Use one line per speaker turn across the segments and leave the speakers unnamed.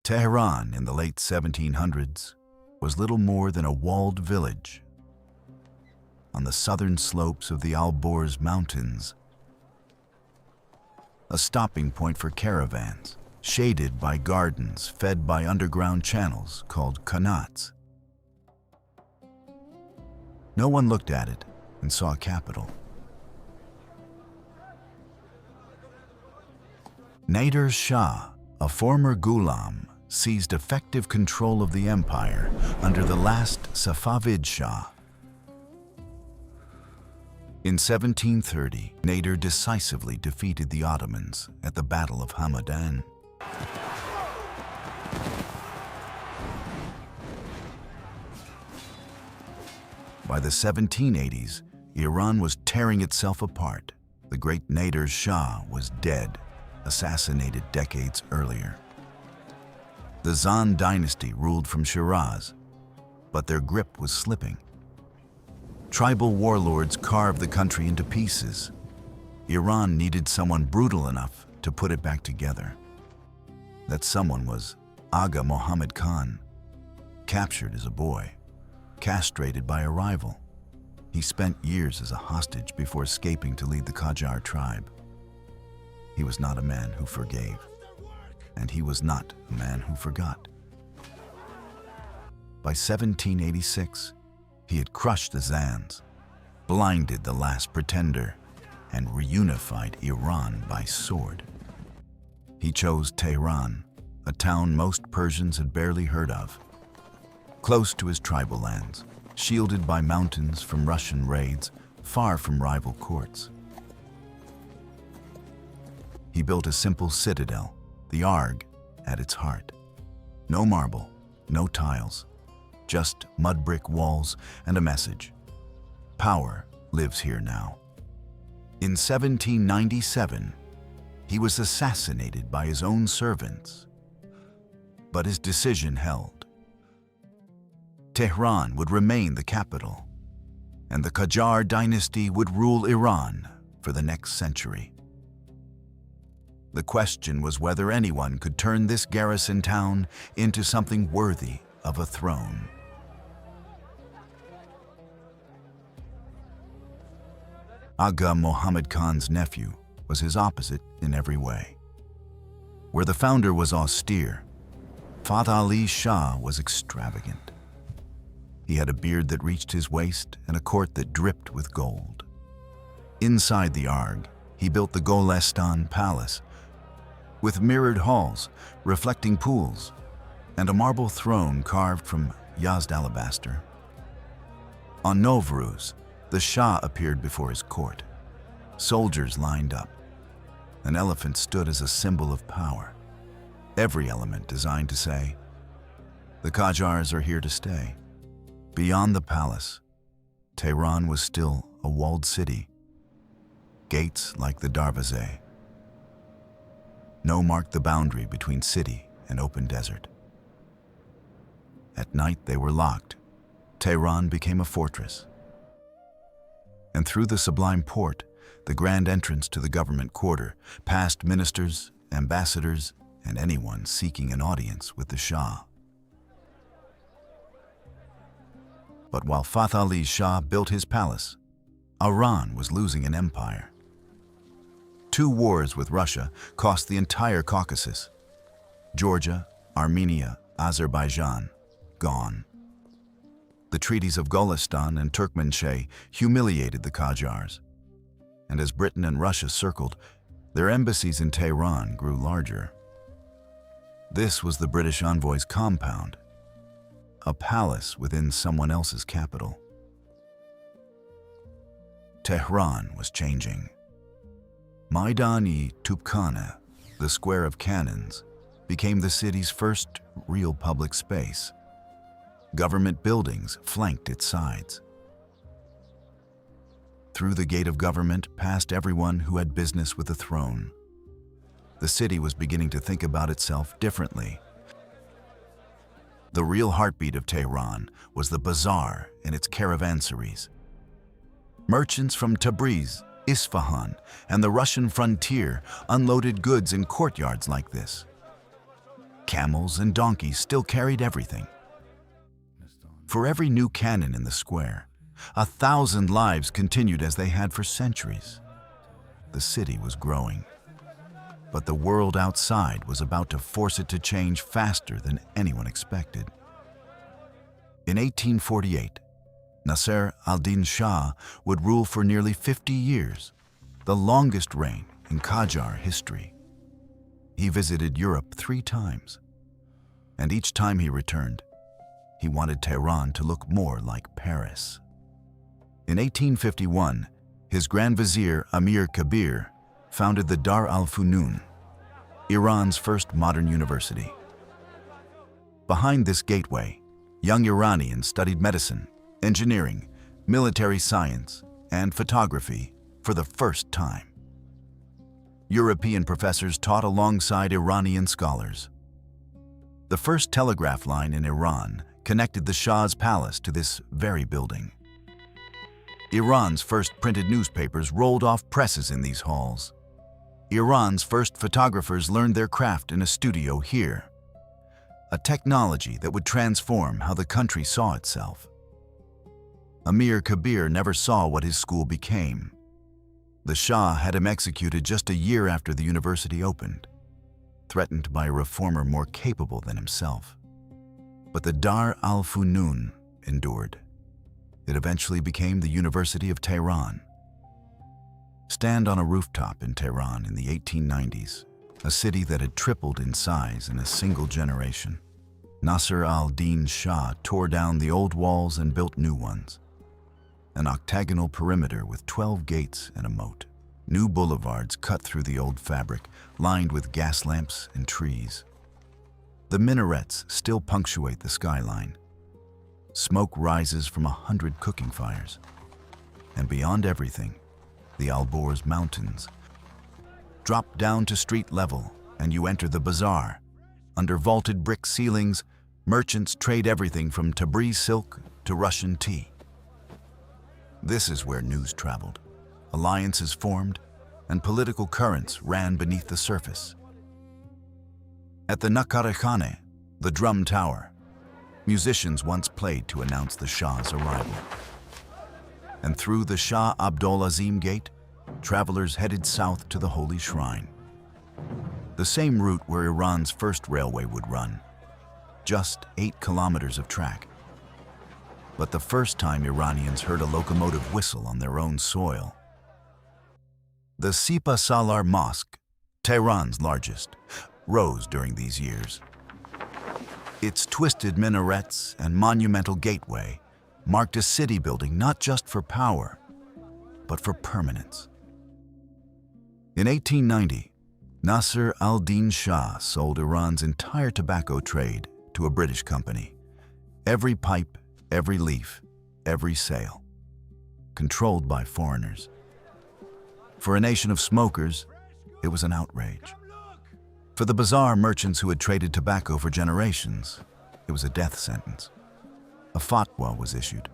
Tehran in the late 1700s was little more than a walled village on the southern slopes of the Alborz Mountains, a stopping point for caravans, shaded by gardens fed by underground channels called qanats. No one looked at it and saw a capital. Nader Shah, a former Ghulam, seized effective control of the empire under the last Safavid Shah. In 1730, Nader decisively defeated the Ottomans at the Battle of Hamadan. By the 1780s, Iran was tearing itself apart. The great Nader Shah was dead, assassinated decades earlier. The Zand dynasty ruled from Shiraz, but their grip was slipping. Tribal warlords carved the country into pieces. Iran needed someone brutal enough to put it back together. That someone was Aga Muhammad Khan, captured as a boy, castrated by a rival. He spent years as a hostage before escaping to lead the Qajar tribe. He was not a man who forgave, and he was not a man who forgot. By 1786, he had crushed the Zands, blinded the last pretender, and reunified Iran by sword. He chose Tehran, a town most Persians had barely heard of, close to his tribal lands, shielded by mountains from Russian raids, far from rival courts. He built a simple citadel, the Arg, at its heart. No marble, no tiles, just mud brick walls and a message. Power lives here now. In 1797, he was assassinated by his own servants, but his decision held. Tehran would remain the capital, and the Qajar dynasty would rule Iran for the next century. The question was whether anyone could turn this garrison town into something worthy of a throne. Aga Muhammad Khan's nephew was his opposite in every way. Where the founder was austere, Fath-Ali Shah was extravagant. He had a beard that reached his waist and a court that dripped with gold. Inside the Arg, he built the Golestan Palace, with mirrored halls, reflecting pools, and a marble throne carved from Yazd alabaster. On Novruz, the Shah appeared before his court. Soldiers lined up. An elephant stood as a symbol of power. Every element designed to say, the Qajars are here to stay. Beyond the palace, Tehran was still a walled city. Gates like the Darvaze. No marked the boundary between city and open desert. At night they were locked. Tehran became a fortress. And through the sublime port, the grand entrance to the government quarter, passed ministers, ambassadors, and anyone seeking an audience with the Shah. But while Fath-Ali Shah built his palace, Iran was losing an empire. 2 wars with Russia cost the entire Caucasus. Georgia, Armenia, Azerbaijan, gone. The treaties of Golestan and Turkmenshay humiliated the Qajars. And as Britain and Russia circled, their embassies in Tehran grew larger. This was the British envoy's compound, a palace within someone else's capital. Tehran was changing. Maidan-i Tupkhana, the square of cannons, became the city's first real public space. Government buildings flanked its sides. Through the gate of government passed everyone who had business with the throne. The city was beginning to think about itself differently. The real heartbeat of Tehran was the bazaar and its caravansaries. Merchants from Tabriz, Isfahan, and the Russian frontier unloaded goods in courtyards like this. camels and donkeys still carried everything. For every new cannon in the square, 1,000 lives continued as they had for centuries. The city was growing, but the world outside was about to force it to change faster than anyone expected. In 1848, Nasser al-Din Shah would rule for nearly 50 years, the longest reign in Qajar history. He visited Europe 3 times, and each time he returned, he wanted Tehran to look more like Paris. In 1851, his Grand Vizier Amir Kabir founded the Dar al-Funun, Iran's first modern university. Behind this gateway, young Iranians studied medicine, engineering, military science, and photography for the first time. European professors taught alongside Iranian scholars. The first telegraph line in Iran connected the Shah's palace to this very building. Iran's first printed newspapers rolled off presses in these halls. Iran's first photographers learned their craft in a studio here, a technology that would transform how the country saw itself. Amir Kabir never saw what his school became. The Shah had him executed just a year after the university opened, threatened by a reformer more capable than himself. But the Dar al-Funun endured. It eventually became the University of Tehran. Stand on a rooftop in Tehran in the 1890s, a city that had tripled in size in a single generation. Nasser al-Din Shah tore down the old walls and built new ones. An octagonal perimeter with 12 gates and a moat. New boulevards cut through the old fabric, lined with gas lamps and trees. The minarets still punctuate the skyline. Smoke rises from 100 cooking fires. And beyond everything, the Alborz Mountains. Drop down to street level and you enter the bazaar. Under vaulted brick ceilings, merchants trade everything from Tabriz silk to Russian tea. This is where news traveled. Alliances formed, and political currents ran beneath the surface. At the Nakarakhane, the drum tower, musicians once played to announce the Shah's arrival. And through the Shah Abdol Azim Gate, travelers headed south to the Holy Shrine. The same route where Iran's first railway would run. Just 8 kilometers of track. But the first time Iranians heard a locomotive whistle on their own soil. The Sipa Salar Mosque, Tehran's largest, rose during these years. Its twisted minarets and monumental gateway marked a city building not just for power, but for permanence. In 1890, Nasser al-Din Shah sold Iran's entire tobacco trade to a British company. Every pipe, every leaf, every sale, controlled by foreigners. For a nation of smokers, it was an outrage. For the bazaar merchants who had traded tobacco for generations, it was a death sentence. A fatwa was issued.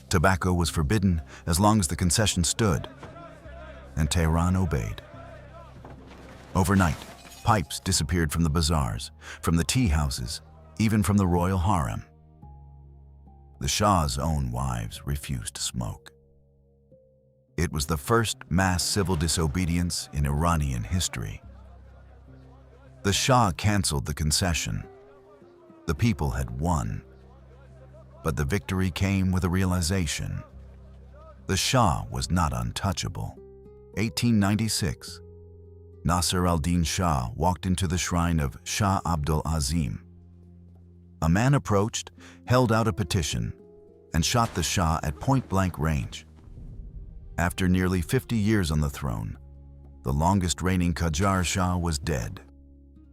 Tobacco was forbidden as long as the concession stood, and Tehran obeyed. Overnight, pipes disappeared from the bazaars, from the tea houses, even from the royal harem. The Shah's own wives refused to smoke. It was the first mass civil disobedience in Iranian history. The Shah canceled the concession. The people had won. But the victory came with a realization. The Shah was not untouchable. 1896, Nasser al-Din Shah walked into the shrine of Shah Abdul Azim. A man approached, held out a petition, and shot the Shah at point-blank range. After nearly 50 years on the throne, the longest reigning Qajar Shah was dead.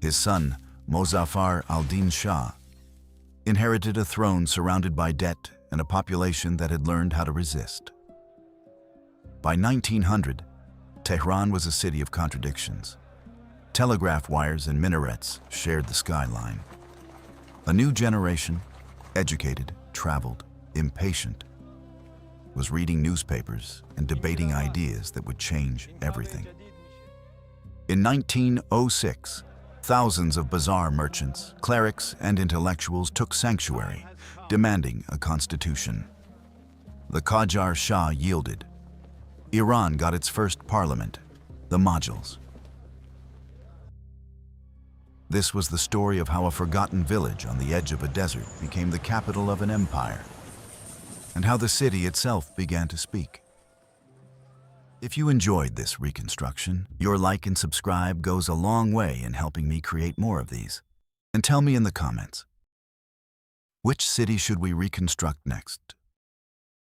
His son, Mozaffar al-Din Shah, inherited a throne surrounded by debt and a population that had learned how to resist. By 1900, Tehran was a city of contradictions. Telegraph wires and minarets shared the skyline. A new generation, educated, traveled, impatient, was reading newspapers and debating ideas that would change everything. In 1906, Thousands of bazaar merchants, clerics, and intellectuals took sanctuary, demanding a constitution. The Qajar Shah yielded. Iran got its first parliament, the Moguls. This was the story of how a forgotten village on the edge of a desert became the capital of an empire, and how the city itself began to speak. If you enjoyed this reconstruction, your like and subscribe goes a long way in helping me create more of these. And tell me in the comments, which city should we reconstruct next?